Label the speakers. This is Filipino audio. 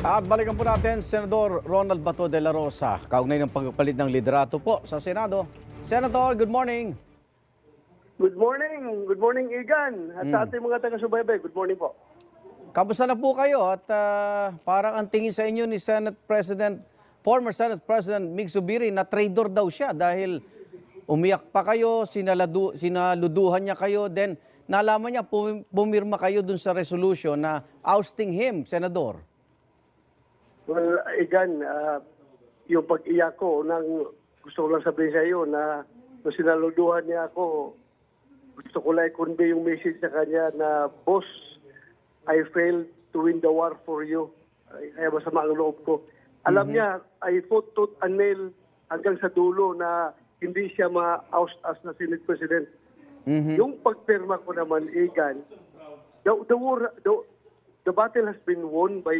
Speaker 1: At balikan po natin, Senador Ronald Bato de la Rosa, kaugnay ng pagpapalit ng liderato po sa Senado. Senator, good morning.
Speaker 2: Good morning. Good morning, Igan. At sa ating mga taga-subaybay, good morning po.
Speaker 1: Kamusta na po kayo? At parang ang tingin sa inyo ni former Senate President Mig Zubiri na traitor daw siya dahil umiyak pa kayo, sinaluduhan niya kayo, then nalaman niya pumirma kayo dun sa resolution na ousting him, Senador.
Speaker 2: Well, Igan, yung pag-iyak ko, gusto ko lang sabihin sa iyo na nung sinaluduhan niya ako, gusto ko lang i-convey yung message sa kanya na, Boss, I failed to win the war for you. Kaya masama ang loob ko. Alam niya, I fought tooth and nail hanggang sa dulo na hindi siya ma-oust as na Senate President. Yung pagpirma ko naman, Igan, the battle has been won by